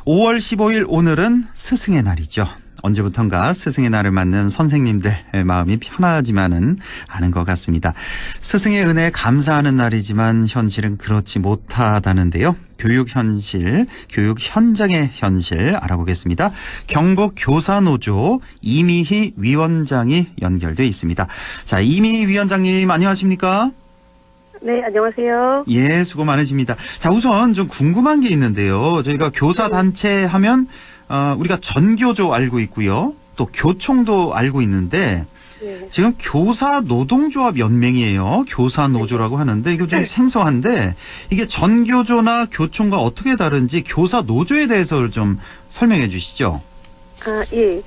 5월 15일 오늘은 스승의 날이죠. 언제부턴가 스승의 날을 맞는 선생님들 마음이 편하지만은 않은 것 같습니다. 스승의 은혜에 감사하는 날이지만 현실은 그렇지 못하다는데요. 교육 현실, 교육 현장의 현실 알아보겠습니다. 경북 교사노조 이미희 위원장이 연결돼 있습니다. 자, 이미희 위원장님 안녕하십니까? 네, 안녕하세요. 예, 수고 많으십니다. 자, 우선 좀 궁금한 게 있는데요. 저희가 교사단체 하면 우리가 전교조 알고 있고요. 또 교총도 알고 있는데 네. 지금 교사노동조합 연맹이에요. 교사노조라고 하는데 이거 좀 생소한데 이게 전교조나 교총과 어떻게 다른지 교사노조에 대해서 좀 설명해 주시죠. 예.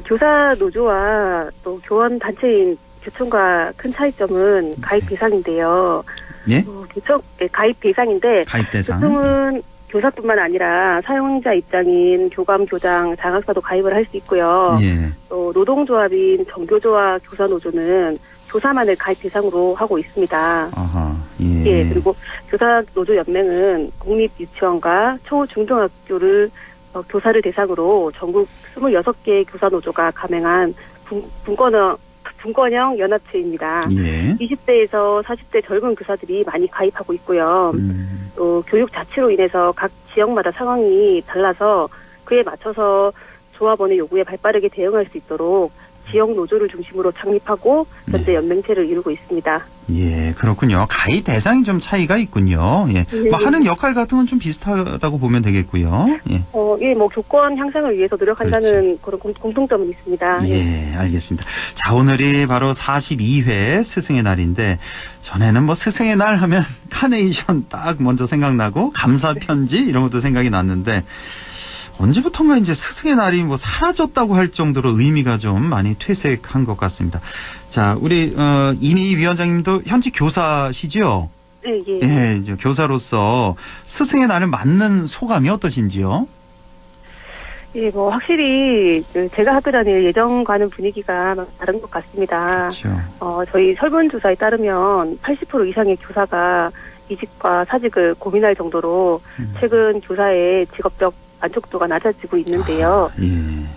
교사노조와 또 교원단체인 교총과 큰 차이점은 가입 대상인데요. 예? 교총, 가입 대상인데 가입 대상. 교총은 교사뿐만 아니라 사용자 입장인 교감, 교장, 장학사도 가입을 할 수 있고요. 예. 또 노동조합인 전교조와 교사노조는 교사만을 가입 대상으로 하고 있습니다. 아하. 예. 예, 그리고 교사노조연맹은 공립유치원과 초중등학교를 교사를 대상으로 전국 26개 교사노조가 가맹한 분권형 연합체입니다. 예. 20대에서 40대 젊은 교사들이 많이 가입하고 있고요. 또 교육 자체로 인해서 각 지역마다 상황이 달라서 그에 맞춰서 조합원의 요구에 발빠르게 대응할 수 있도록 지역 노조를 중심으로 창립하고 현재 연맹체를 이루고 있습니다. 예, 그렇군요. 가입 대상이 좀 차이가 있군요. 예. 네. 뭐 하는 역할 같은 건 좀 비슷하다고 보면 되겠고요. 예. 예, 교권 향상을 위해서 노력한다는 그런 공통점은 있습니다. 예, 알겠습니다. 자, 오늘이 바로 42회 스승의 날인데 전에는 뭐 스승의 날 하면 카네이션 딱 먼저 생각나고 감사 편지 이런 것도 생각이 났는데 언제부턴가 이제 스승의 날이 뭐 사라졌다고 할 정도로 의미가 좀 많이 퇴색한 것 같습니다. 자, 우리 이미 위원장님도 현직 교사시죠? 네, 예. 예, 이제 교사로서 스승의 날을 맞는 소감이 어떠신지요? 예, 확실히 제가 학교 다닐 예전과는 분위기가 다른 것 같습니다. 그렇죠. 저희 설문조사에 따르면 80% 이상의 교사가 이직과 사직을 고민할 정도로 최근 교사의 직업적 만족도가 낮아지고 있는데요. 예.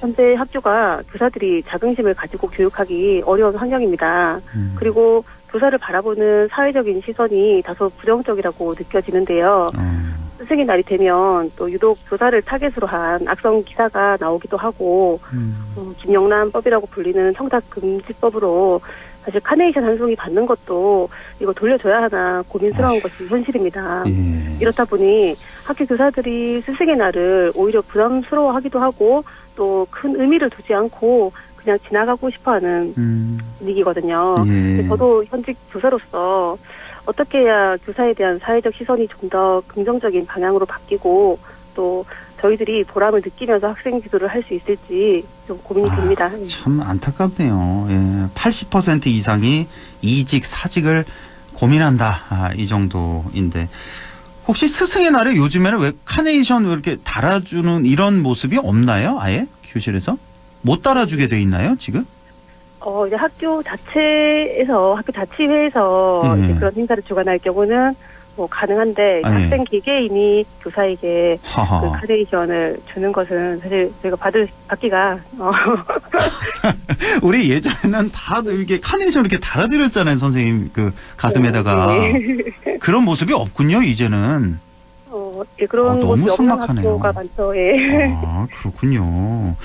현재 학교가 교사들이 자긍심을 가지고 교육하기 어려운 환경입니다. 그리고 교사를 바라보는 사회적인 시선이 다소 부정적이라고 느껴지는데요. 스승의 날이 되면 또 유독 교사를 타겟으로 한 악성 기사가 나오기도 하고 김영란법이라고 불리는 청탁금지법으로 사실 카네이션 한 송이 받는 것도 이거 돌려줘야 하나 고민스러운 것이 현실입니다. 예. 이렇다 보니 학교 교사들이 스승의 날을 오히려 부담스러워하기도 하고 또 큰 의미를 두지 않고 그냥 지나가고 싶어하는 분위기거든요. 예. 저도 현직 교사로서 어떻게 해야 교사에 대한 사회적 시선이 좀 더 긍정적인 방향으로 바뀌고 또 저희들이 보람을 느끼면서 학생 지도를 할 수 있을지 좀 고민이 됩니다. 참 안타깝네요. 예, 80% 이상이 이직, 사직을 고민한다. 이 정도인데 혹시 스승의 날에 요즘에는 왜 카네이션 이렇게 달아주는 이런 모습이 없나요? 아예 교실에서 못 달아주게 돼 있나요 지금? 이제 학교 자체에서 학교 자치회에서 이제 그런 행사를 주관할 경우는 가능한데 학생 개개인이 교사에게 그 카네이션을 주는 것은 사실 저희가 받기가 우리 예전에는 다들 이렇게 카네이션 이렇게 달아드렸잖아요, 선생님 그 가슴에다가. 네. 그런 모습이 없군요, 이제는. 예, 그런 너무 모습이 없는 삭막하네요. 학교가 많죠. 예. 그렇군요.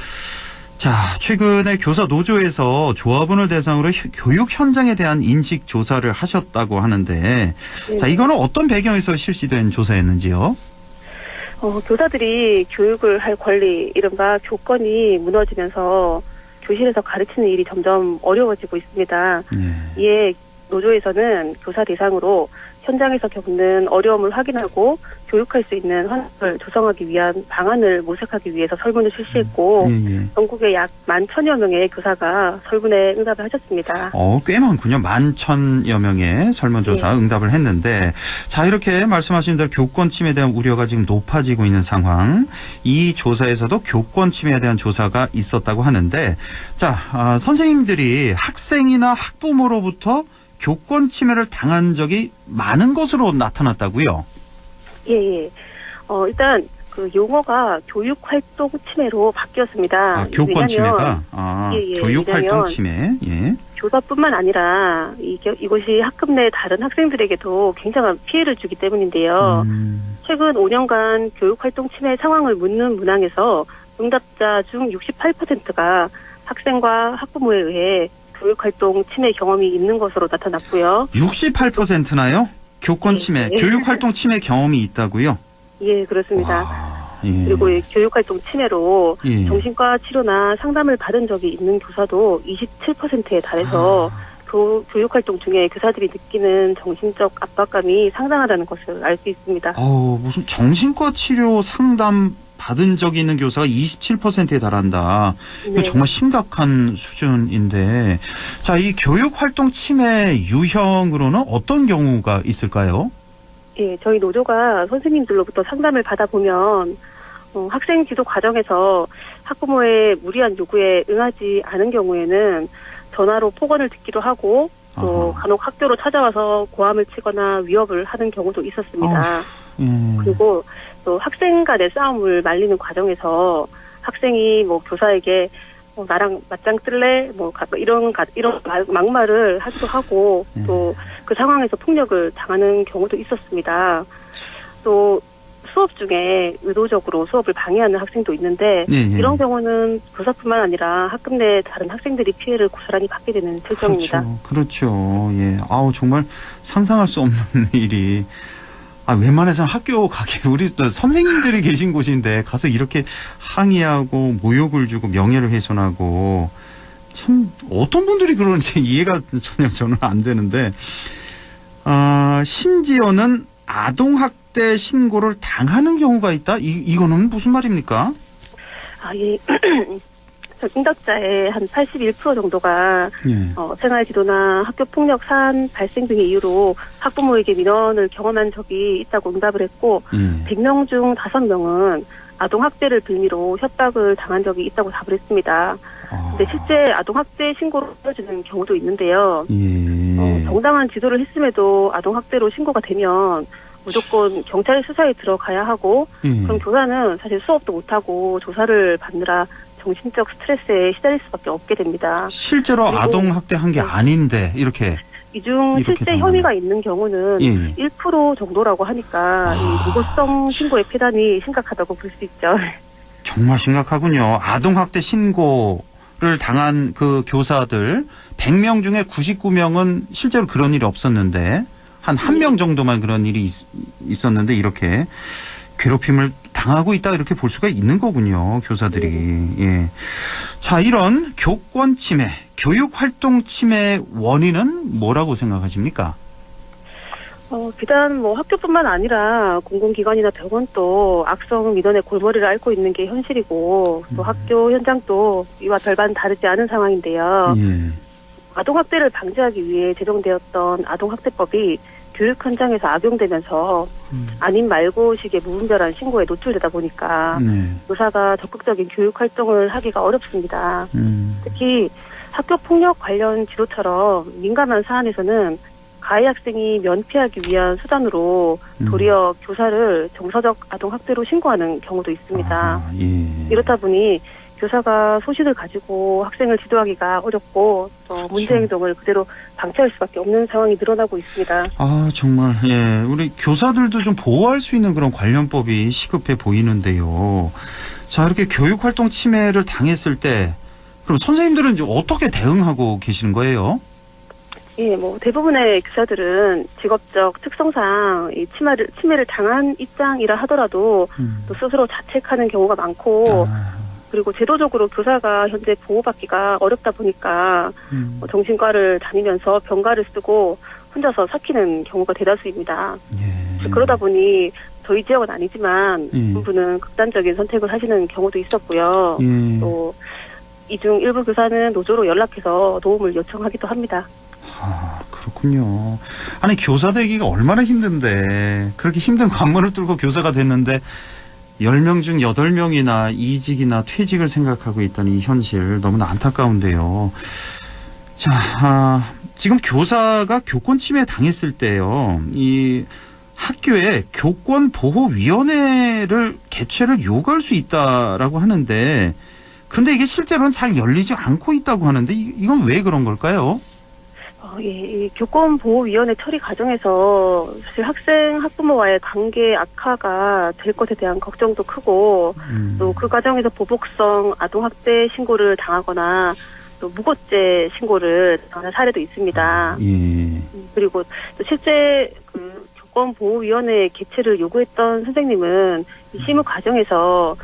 자, 최근에 교사 노조에서 조합원을 대상으로 교육 현장에 대한 인식 조사를 하셨다고 하는데, 네. 자, 이거는 어떤 배경에서 실시된 조사였는지요? 교사들이 교육을 할 권리, 이른바 교권이 무너지면서 교실에서 가르치는 일이 점점 어려워지고 있습니다. 네. 이에 노조에서는 교사 대상으로 현장에서 겪는 어려움을 확인하고 교육할 수 있는 환경을 조성하기 위한 방안을 모색하기 위해서 설문을 실시했고 전국에 약 11,000여 명의 교사가 설문에 응답을 하셨습니다. 꽤 많군요. 11,000여 명의 설문조사 응답을 했는데 자, 이렇게 말씀하신 대로 교권 침해에 대한 우려가 지금 높아지고 있는 상황. 이 조사에서도 교권 침해에 대한 조사가 있었다고 하는데 자, 선생님들이 학생이나 학부모로부터 교권 침해를 당한 적이 많은 것으로 나타났다고요? 예. 일단 그 용어가 교육활동 침해로 바뀌었습니다. 아, 교권 침해가? 아, 교육활동 침해. 예. 교사뿐만 아니라 이것이 학급 내 다른 학생들에게도 굉장한 피해를 주기 때문인데요. 최근 5년간 교육활동 침해 상황을 묻는 문항에서 응답자 중 68%가 학생과 학부모에 의해 교육활동 침해 경험이 있는 것으로 나타났고요. 68%나요? 교권 침해, 네. 교육활동 침해 경험이 있다고요? 예, 그렇습니다. 와, 예. 그리고 이 교육활동 침해로 예. 정신과 치료나 상담을 받은 적이 있는 교사도 27%에 달해서 교육활동 중에 교사들이 느끼는 정신적 압박감이 상당하다는 것을 알 수 있습니다. 무슨 정신과 치료 상담 받은 적이 있는 교사가 27%에 달한다. 이거 네. 정말 심각한 수준인데, 자, 이 교육활동 침해 유형으로는 어떤 경우가 있을까요? 예, 저희 노조가 선생님들로부터 상담을 받아보면 학생 지도 과정에서 학부모의 무리한 요구에 응하지 않은 경우에는 전화로 폭언을 듣기도 하고 또 간혹 학교로 찾아와서 고함을 치거나 위협을 하는 경우도 있었습니다. 그리고 또 학생 간의 싸움을 말리는 과정에서 학생이 뭐 교사에게 나랑 맞짱 뜰래? 이런 막말을 하기도 하고 또 그 상황에서 폭력을 당하는 경우도 있었습니다. 또 수업 중에 의도적으로 수업을 방해하는 학생도 있는데 이런 경우는 교사뿐만 아니라 학급 내 다른 학생들이 피해를 고스란히 받게 되는 실정입니다. 그렇죠. 예. 정말 상상할 수 없는 일이. 웬만해서는 학교 가게 우리 선생님들이 계신 곳인데 가서 이렇게 항의하고 모욕을 주고 명예를 훼손하고 참 어떤 분들이 그러는지 이해가 전혀 저는 안 되는데 심지어는 아동학대 신고를 당하는 경우가 있다? 이거는 무슨 말입니까? 예. 응답자의 한 81% 정도가 생활지도나 학교폭력 사안 발생 등의 이유로 학부모에게 민원을 경험한 적이 있다고 응답을 했고 100명 중 5명은 아동학대를 빌미로 협박을 당한 적이 있다고 답을 했습니다. 근데 실제 아동학대 신고로 이어지는 경우도 있는데요. 정당한 지도를 했음에도 아동학대로 신고가 되면 무조건 경찰의 수사에 들어가야 하고 그럼 교사는 사실 수업도 못하고 조사를 받느라 정신적 스트레스에 시달릴 수밖에 없게 됩니다. 실제로 아동학대한 게 아닌데 이렇게 이 중 실제 혐의가 있는 경우는 1% 정도라고 하니까 이 무고성 신고의 폐단이 심각하다고 볼 수 있죠. 정말 심각하군요. 아동학대 신고를 당한 그 교사들 100명 중에 99명은 실제로 그런 일이 없었는데 한 명 정도만 그런 일이 있었는데 이렇게 괴롭힘을 당하고 있다 이렇게 볼 수가 있는 거군요. 교사들이. 예. 자, 이런 교권 침해, 교육활동 침해 원인은 뭐라고 생각하십니까? 비단 학교뿐만 아니라 공공기관이나 병원도 악성 민원의 골머리를 앓고 있는 게 현실이고 또 학교 현장도 이와 별반 다르지 않은 상황인데요. 아동학대를 방지하기 위해 제정되었던 아동학대법이 교육 현장에서 악용되면서 아님 말고식의 무분별한 신고에 노출되다 보니까 교사가 적극적인 교육 활동을 하기가 어렵습니다. 특히 학교폭력 관련 지도처럼 민감한 사안에서는 가해 학생이 면피하기 위한 수단으로 도리어 교사를 정서적 아동학대로 신고하는 경우도 있습니다. 이렇다 보니 교사가 소신을 가지고 학생을 지도하기가 어렵고 또 문제 행동을 그대로 방치할 수밖에 없는 상황이 늘어나고 있습니다. 정말 우리 교사들도 좀 보호할 수 있는 그런 관련법이 시급해 보이는데요. 자, 이렇게 교육활동 침해를 당했을 때 그럼 선생님들은 이제 어떻게 대응하고 계시는 거예요? 대부분의 교사들은 직업적 특성상 이 침해를 당한 입장이라 하더라도 또 스스로 자책하는 경우가 많고 그리고 제도적으로 교사가 현재 보호받기가 어렵다 보니까 정신과를 다니면서 병가를 쓰고 혼자서 삭히는 경우가 대다수입니다. 그러다 보니 저희 지역은 아니지만 부분은 극단적인 선택을 하시는 경우도 있었고요. 또 이 중 일부 교사는 노조로 연락해서 도움을 요청하기도 합니다. 그렇군요. 아니 교사 되기가 얼마나 힘든데 그렇게 힘든 관문을 뚫고 교사가 됐는데 10명 중 8명이나 이직이나 퇴직을 생각하고 있다는 이 현실 너무나 안타까운데요. 자, 지금 교사가 교권 침해 당했을 때요. 이 학교에 교권보호위원회를 개최를 요구할 수 있다라고 하는데 근데 이게 실제로는 잘 열리지 않고 있다고 하는데 이건 왜 그런 걸까요? 예, 이 교권보호위원회 처리 과정에서 사실 학생, 학부모와의 관계 악화가 될 것에 대한 걱정도 크고 또 그 과정에서 보복성 아동학대 신고를 당하거나 또 무고죄 신고를 당하는 사례도 있습니다. 예. 그리고 또 실제 그 교권보호위원회 개최를 요구했던 선생님은 이 심의 과정에서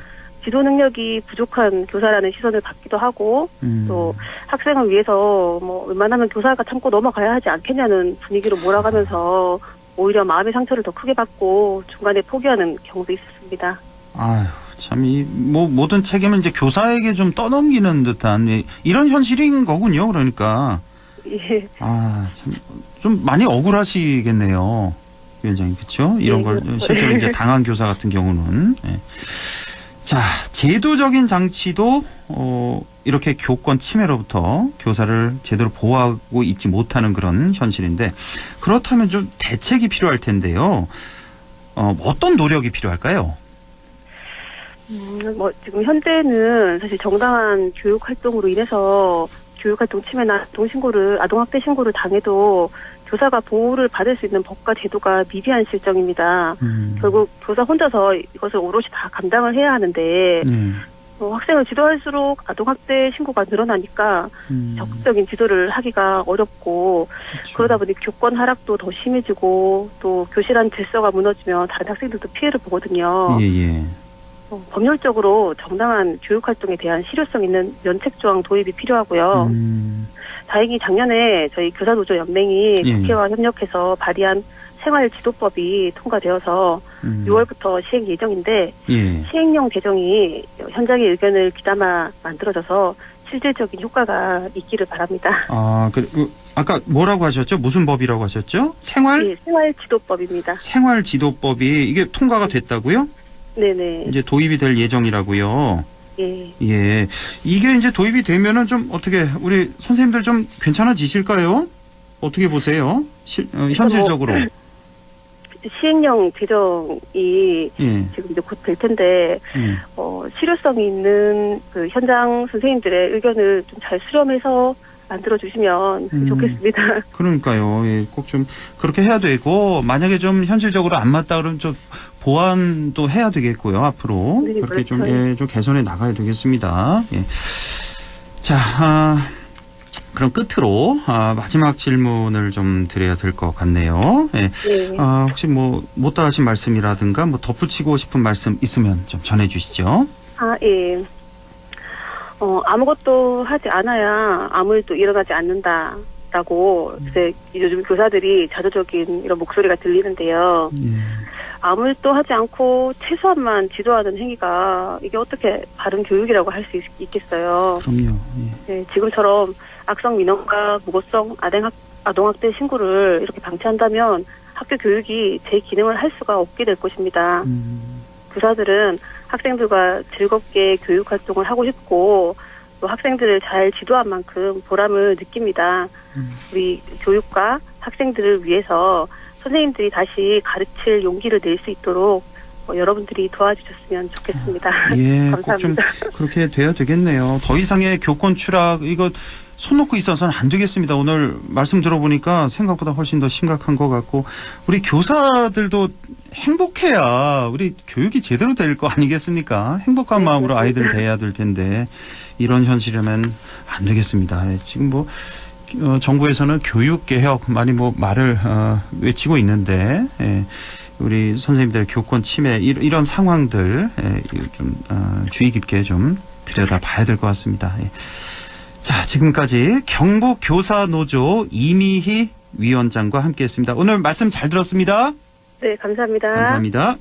지도 능력이 부족한 교사라는 시선을 받기도 하고 또 학생을 위해서 뭐 웬만하면 교사가 참고 넘어가야 하지 않겠냐는 분위기로 몰아가면서 오히려 마음의 상처를 더 크게 받고 중간에 포기하는 경우도 있었습니다. 아유, 참, 모든 책임을 이제 교사에게 좀 떠넘기는 듯한 이런 현실인 거군요, 그러니까. 예. 아, 참, 좀 많이 억울하시겠네요, 위원장님, 그렇죠? 이런 걸 실제로 이제 당한 교사 같은 경우는. 예. 자, 제도적인 장치도 이렇게 교권 침해로부터 교사를 제대로 보호하고 있지 못하는 그런 현실인데 그렇다면 좀 대책이 필요할 텐데요. 어떤 노력이 필요할까요? 뭐 지금 현재는 사실 정당한 교육 활동으로 인해서 교육 활동 침해나 아동학대 신고를 당해도 교사가 보호를 받을 수 있는 법과 제도가 미비한 실정입니다. 결국 교사 혼자서 이것을 오롯이 다 감당을 해야 하는데 학생을 지도할수록 아동학대 신고가 늘어나니까 적극적인 지도를 하기가 어렵고 그렇죠. 그러다 보니 교권 하락도 더 심해지고 또 교실 안 질서가 무너지면 다른 학생들도 피해를 보거든요. 예. 법률적으로 정당한 교육활동에 대한 실효성 있는 면책조항 도입이 필요하고요. 다행히 작년에 저희 교사노조 연맹이 국회와 협력해서 발의한 생활지도법이 통과되어서 6월부터 시행 예정인데 시행령 개정이 현장의 의견을 귀담아 만들어져서 실질적인 효과가 있기를 바랍니다. 아, 아까 뭐라고 하셨죠? 무슨 법이라고 하셨죠? 생활지도법입니다. 생활지도법이 이게 통과가 됐다고요? 네네. 이제 도입이 될 예정이라고요. 예. 예. 이게 이제 도입이 되면은 좀 어떻게 우리 선생님들 좀 괜찮아지실까요? 어떻게 보세요? 현실적으로. 시행령 개정이 지금 이제 곧 될 텐데, 실효성이 있는 그 현장 선생님들의 의견을 좀 잘 수렴해서 만들어주시면 좋겠습니다. 그러니까요. 예, 꼭 좀 그렇게 해야 되고, 만약에 좀 현실적으로 안 맞다 그러면 좀 보완도 해야 되겠고요, 앞으로. 네, 그렇게 그렇죠. 좀 개선해 나가야 되겠습니다. 예. 자, 그럼 끝으로 마지막 질문을 좀 드려야 될 것 같네요. 예. 네. 혹시 못다 하신 말씀이라든가 덧붙이고 싶은 말씀 있으면 좀 전해주시죠. 예. 아무것도 하지 않아야 아무 일도 일어나지 않는다라고 이제 요즘 교사들이 자조적인 이런 목소리가 들리는데요. 아무 일도 하지 않고 최소한만 지도하는 행위가 이게 어떻게 바른 교육이라고 할 수 있겠어요. 그럼요. 네, 지금처럼 악성 민원과 무고성 아동학대 신고를 이렇게 방치한다면 학교 교육이 제 기능을 할 수가 없게 될 것입니다. 교사들은 학생들과 즐겁게 교육 활동을 하고 싶고 또 학생들을 잘 지도한 만큼 보람을 느낍니다. 우리 교육과 학생들을 위해서 선생님들이 다시 가르칠 용기를 낼 수 있도록 여러분들이 도와주셨으면 좋겠습니다. 예, 감사합니다. 꼭 좀 그렇게 돼야 되겠네요. 더 이상의 교권 추락 이거 손 놓고 있어서는 안 되겠습니다. 오늘 말씀 들어보니까 생각보다 훨씬 더 심각한 것 같고 우리 교사들도 행복해야 우리 교육이 제대로 될 거 아니겠습니까? 행복한 마음으로 아이들을 대해야 될 텐데 이런 현실이라면 안 되겠습니다. 지금 정부에서는 교육개혁 많이 말을 외치고 있는데 우리 선생님들의 교권 침해 이런 상황들 좀 주의 깊게 좀 들여다봐야 될 것 같습니다. 자, 지금까지 경북교사노조 이미희 위원장과 함께했습니다. 오늘 말씀 잘 들었습니다. 네, 감사합니다. 감사합니다.